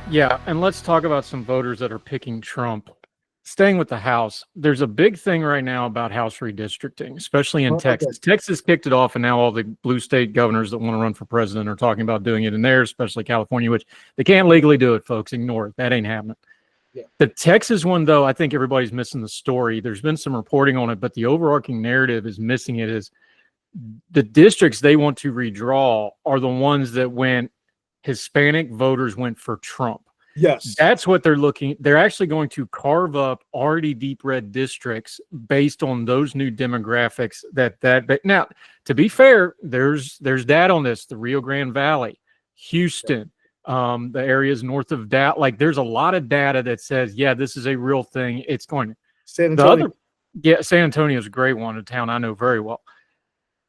Yeah, and let's talk about some voters that are picking Trump. Staying with the House, there's a big thing right now about House redistricting, especially in Okay. Texas. Texas kicked it off, and now all the blue state governors that want to run for president are talking about doing it in there, especially California, which they can't legally do it, folks. Ignore it. That ain't happening. Yeah. The Texas one, though, I think everybody's missing the story. There's been some reporting on it, but the overarching narrative is missing it is the districts they want to redraw are the ones that went Hispanic voters went for Trump. Yes. That's what they're looking. They're actually going to carve up already deep red districts based on those new demographics. But now, to be fair, there's data on this. The Rio Grande Valley, Houston, the areas north of that. Like, there's a lot of data that says, yeah, this is a real thing. It's going. San The Antonio. other, yeah, San Antonio is a great one, a town I know very well.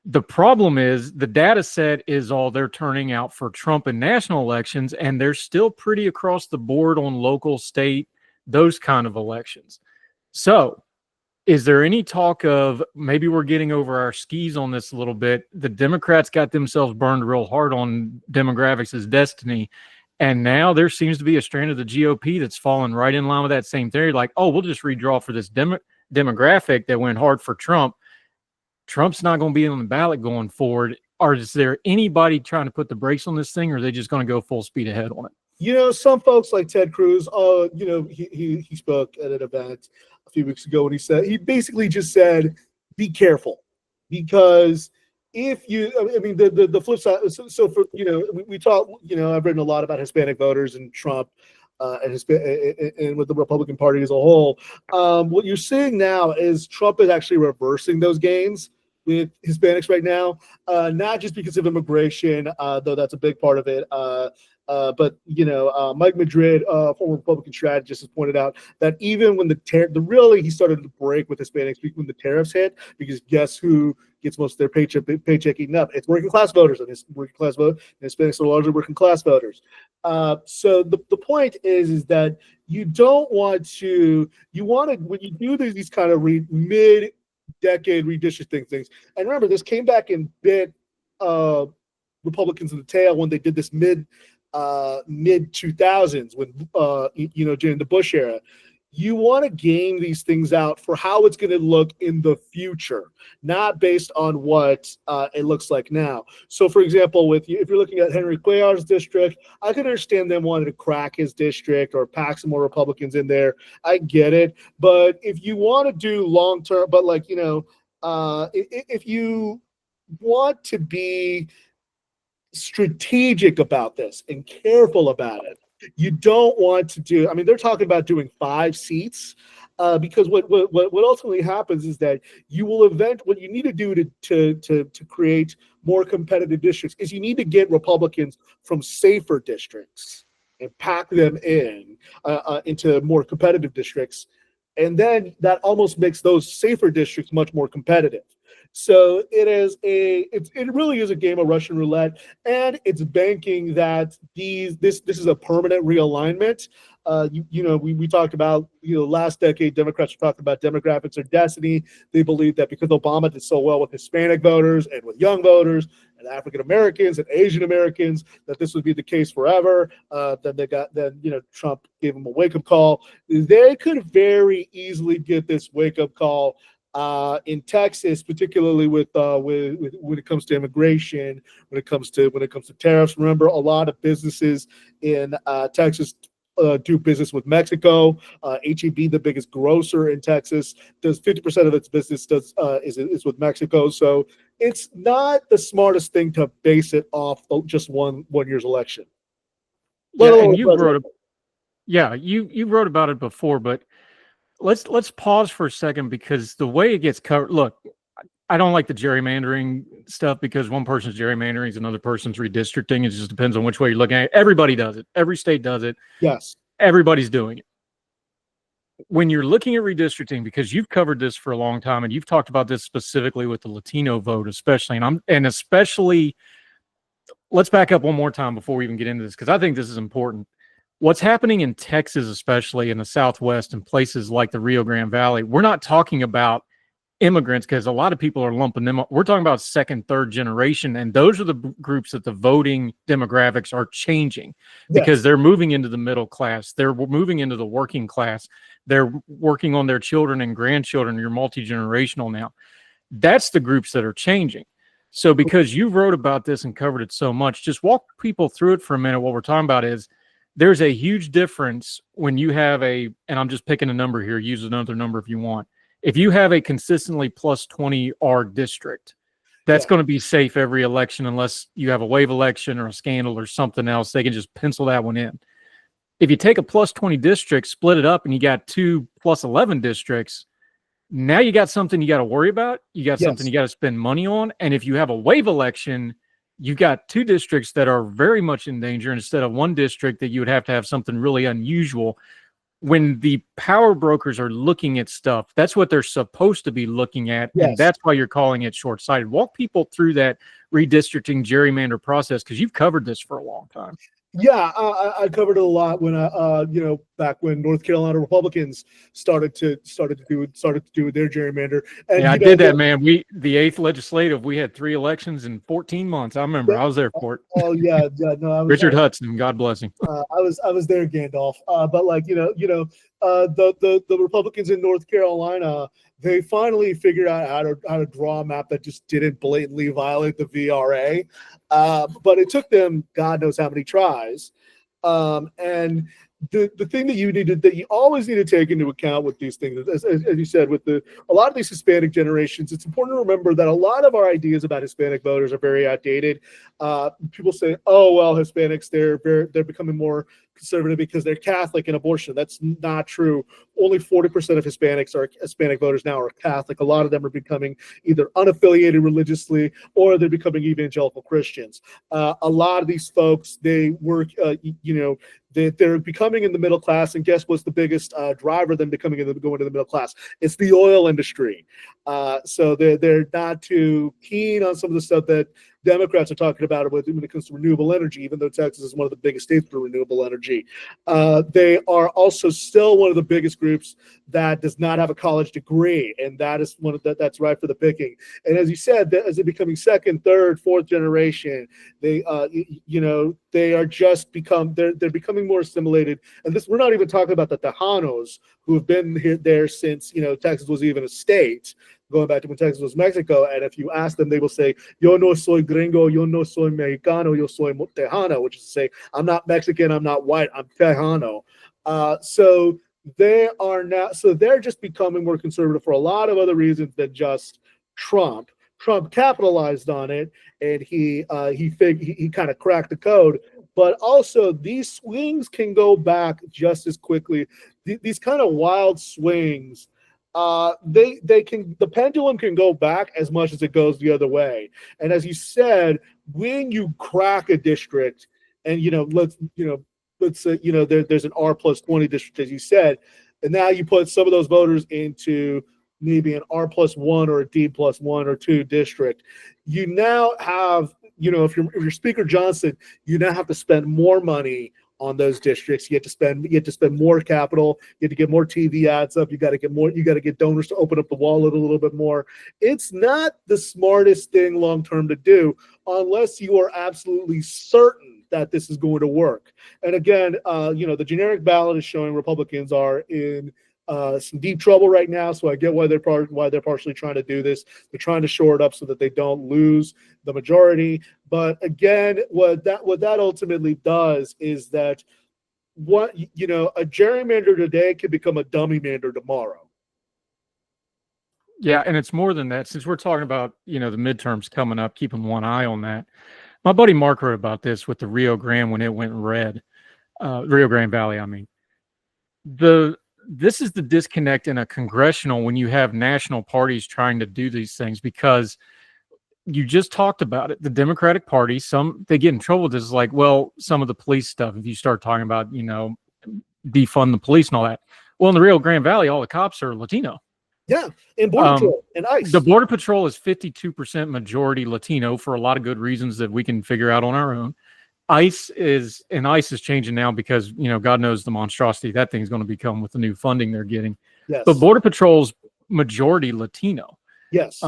The problem is the data set is all they're turning out for Trump in national elections, and they're still pretty across the board on local, state, those kind of elections. So, is there any talk of maybe we're getting over our skis on this a little bit? The Democrats got themselves burned real hard on demographics as destiny. And now there seems to be a strand of the GOP that's fallen right in line with that same theory. Like, oh, we'll just redraw for this demographic that went hard for Trump. Trump's not going to be on the ballot going forward. Or is there anybody trying to put the brakes on this thing, or are they just going to go full speed ahead on it? Some folks like Ted Cruz, he spoke at an event a few weeks ago, and he basically just said, be careful, because if you, I mean, the flip side. So for we talk, I've written a lot about Hispanic voters and Trump. And with the Republican Party as a whole, what you're seeing now is Trump is actually reversing those gains with Hispanics right now, not just because of immigration, though that's a big part of it. But Mike Madrid, former Republican strategist, has pointed out that even when he started to break with Hispanics when the tariffs hit, because guess who gets most of their paycheck eaten up? It's working class voters, and Hispanics are largely working class voters. So the point is that you don't want to. You want to, when you do these kind of mid-decade redistricting things. And remember, this came back and bit Republicans in the tail when they did this mid 2000s when during the Bush era. You want to game these things out for how it's going to look in the future, not based on what it looks like now. So, for example, if you're looking at Henry Cuellar's district, I can understand them wanting to crack his district or pack some more Republicans in there. I get it. But if you want to do long term, but if you want to be strategic about this and careful about it, you don't want to do. I mean, they're talking about doing 5 seats because what ultimately happens is that you will what you need to do to create more competitive districts is you need to get Republicans from safer districts and pack them into more competitive districts, and then that almost makes those safer districts much more competitive. So it really is a game of Russian roulette, and it's banking that this is a permanent realignment. We talked about last decade Democrats talked about demographics are destiny. They believe that because Obama did so well with Hispanic voters and with young voters and African Americans and Asian Americans that this would be the case forever. Then Trump gave them a wake up call. They could very easily get this wake up call in Texas, particularly with when it comes to immigration, when it comes to tariffs. Remember, a lot of businesses in Texas do business with Mexico. HEB, the biggest grocer in Texas, does 50% of its business is with Mexico. So it's not the smartest thing to base it off just one year's election. Yeah, and you wrote about it before, but let's pause for a second, because the way it gets covered. Look, I don't like the gerrymandering stuff because one person's gerrymandering is another person's redistricting. It just depends on which way you're looking at it. Everybody does it. Every state does it. Yes. Everybody's doing it. When you're looking at redistricting, because you've covered this for a long time and you've talked about this specifically with the Latino vote, especially, especially, let's back up one more time before we even get into this, because I think this is important. What's happening in Texas, especially in the Southwest and places like the Rio Grande Valley, we're not talking about immigrants, because a lot of people are lumping them up. We're talking about second, third generation, and those are the groups that the voting demographics are changing because they're moving into the middle class. They're moving into the working class. They're working on their children and grandchildren. You're multi-generational now. That's the groups that are changing. So because you wrote about this and covered it so much, just walk people through it for a minute. What we're talking about is there's a huge difference when you have and I'm just picking a number here, use another number if you want. If you have a consistently plus 20 R district, that's going to be safe every election unless you have a wave election or a scandal or something else. They can just pencil that one in. If you take a plus 20 district, split it up, and you got 2 plus 11 districts, now you got something you got to worry about. You got something you got to spend money on. And if you have a wave election, you've got 2 districts that are very much in danger instead of 1 district that you would have to have something really unusual. When the power brokers are looking at stuff, that's what they're supposed to be looking at. And that's why you're calling it short-sighted. Walk people through that redistricting gerrymander process, because you've covered this for a long time. Yeah, I covered it a lot when back when North Carolina Republicans started to do their gerrymander. And I did that, man. The 8th legislative, we had 3 elections in 14 months. I remember. I was there for it. Oh yeah, no. Richard Hudson, God bless him. I was there, Gandalf. But like the Republicans in North Carolina, they finally figured out how to draw a map that just didn't blatantly violate the VRA. But it took them God knows how many tries. And the thing that you always need to take into account with these things, as you said, with a lot of these Hispanic generations, it's important to remember that a lot of our ideas about Hispanic voters are very outdated. People say, "Oh well, Hispanics they're becoming more conservative because they're Catholic and abortion." That's not true. Only 40% of Hispanic voters now are Catholic. A lot of them are becoming either unaffiliated religiously or they're becoming evangelical Christians. A lot of these folks, they work, they're becoming in the middle class, and guess what's the biggest driver of them going to the middle class? It's the oil industry. So they're not too keen on some of the stuff that Democrats are talking about when it comes to renewable energy, even though Texas is one of the biggest states for renewable energy. They are also still one of the biggest groups that does not have a college degree, and that is that's right for the picking. And as you said, as they're becoming second, third, fourth generation, they are just they're becoming more assimilated. And this, we're not even talking about the Tejanos who have been there since Texas was even a state, going back to when Texas was Mexico. And if you ask them, they will say, "Yo no soy gringo, yo no soy mexicano, yo soy tejano," which is to say, I'm not Mexican, I'm not white, I'm tejano. So they're just becoming more conservative for a lot of other reasons than just Trump. Trump capitalized on it, and he kind of cracked the code. But also, these swings can go back just as quickly. These kind of wild swings, the pendulum can go back as much as it goes the other way. And as you said, when you crack a district, and let's say there's an R plus 20 district, as you said, and now you put some of those voters into maybe an R plus 1 or a D plus 1 or 2 district, you now have, if you're Speaker Johnson, you now have to spend more money on those districts. You have to spend more capital. You have to get more TV ads up. You got to get donors to open up the wallet a little bit more. It's not the smartest thing long term to do unless you are absolutely certain that this is going to work. And again, the generic ballot is showing Republicans are in some deep trouble right now. So I get why they're partially trying to do this. They're trying to shore it up so that they don't lose the majority. But again, what that ultimately does is that a gerrymander today can become a dummy-mander tomorrow. Yeah, and it's more than that. Since we're talking about the midterms coming up, keeping one eye on that. My buddy Mark wrote about this with the Rio Grande when it went red. Rio Grande Valley, I mean. This is the disconnect in a congressional when you have national parties trying to do these things, because you just talked about it. The Democratic Party, they get in trouble with this, like, well, some of the police stuff, if you start talking about, defund the police and all that. Well, in the Rio Grande Valley, all the cops are Latino. Yeah, and Border Patrol and ICE. The Border Patrol is 52% majority Latino for a lot of good reasons that we can figure out on our own. ICE is changing now because, God knows the monstrosity that thing's going to become with the new funding they're getting. Yes. But Border Patrol's majority Latino. Yes.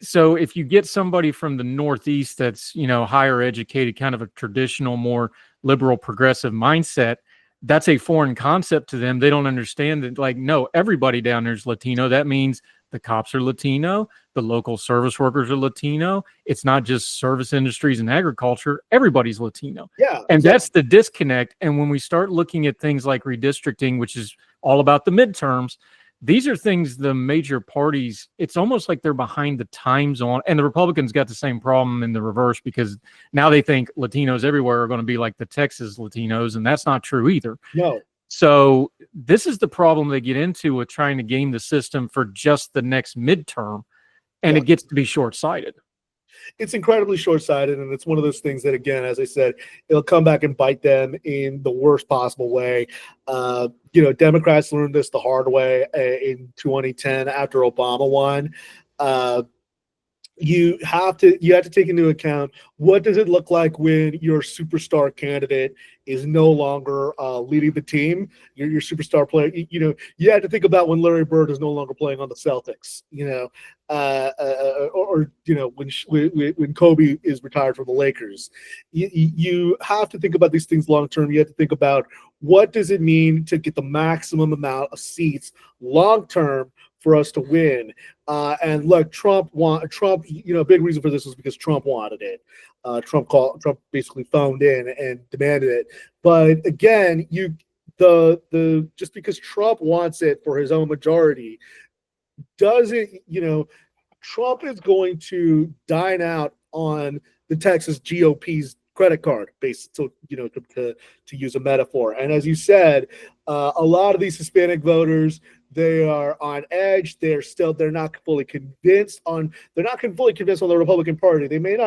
So if you get somebody from the Northeast that's, higher educated, kind of a traditional, more liberal, progressive mindset, that's a foreign concept to them. They don't understand that, like, no, everybody down there is Latino. That means the cops are Latino, the local service workers are Latino. It's not just service industries and agriculture. Everybody's Latino. Yeah. And exactly. that's the disconnect. And when we start looking at things like redistricting, which is all about the midterms, these are things the major parties, it's almost like they're behind the times on. And the Republicans got the same problem in the reverse, because now they think Latinos everywhere are going to be like the Texas Latinos, and that's not true either. No. So this is the problem they get into with trying to game the system for just the next midterm, and Yeah. it gets to be short-sighted. It's incredibly short-sighted, and it's one of those things that, again, as I said, it'll come back and bite them in the worst possible way. Democrats learned this the hard way in 2010 after Obama won. You have to take into account, what does it look like when your superstar candidate is no longer leading the team, your superstar player. You have to think about when Larry Bird is no longer playing on the Celtics, when Kobe is retired from the Lakers. You have to think about these things long term. You have to think about, what does it mean to get the maximum amount of seats long term for us to win. And look, Trump, a big reason for this was because Trump wanted it. Trump basically phoned in and demanded it. But again, just because Trump wants it for his own majority, doesn't, Trump is going to dine out on the Texas GOP's credit card, based, so to use a metaphor. And as you said, a lot of these Hispanic voters, they are on edge. They're not fully convinced on the Republican Party. They may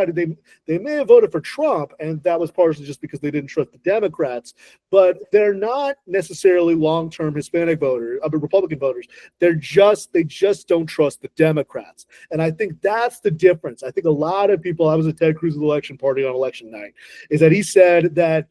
have voted for Trump, and that was partially just because they didn't trust the Democrats, but they're not necessarily long-term Hispanic voters, Republican voters. They just don't trust the Democrats. And I think that's the difference. I think a lot of people, I was at Ted Cruz's election party on election night, is that he said that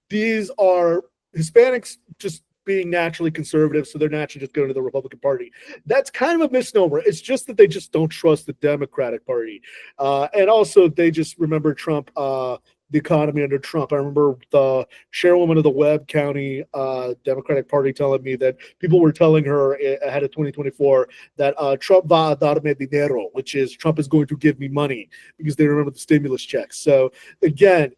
these are Hispanics just being naturally conservative, so they're naturally just going to the Republican Party. That's kind of a misnomer. It's just that they just don't trust the Democratic Party. And also, they just remember Trump, the economy under Trump. I remember the chairwoman of the Webb County Democratic Party telling me that people were telling her ahead of 2024 that Trump va a darme dinero, which is Trump is going to give me money, because they remember the stimulus checks. So again,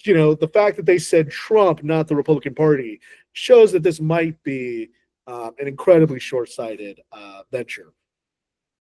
the fact that they said Trump, not the Republican Party, shows that this might be an incredibly short-sighted venture.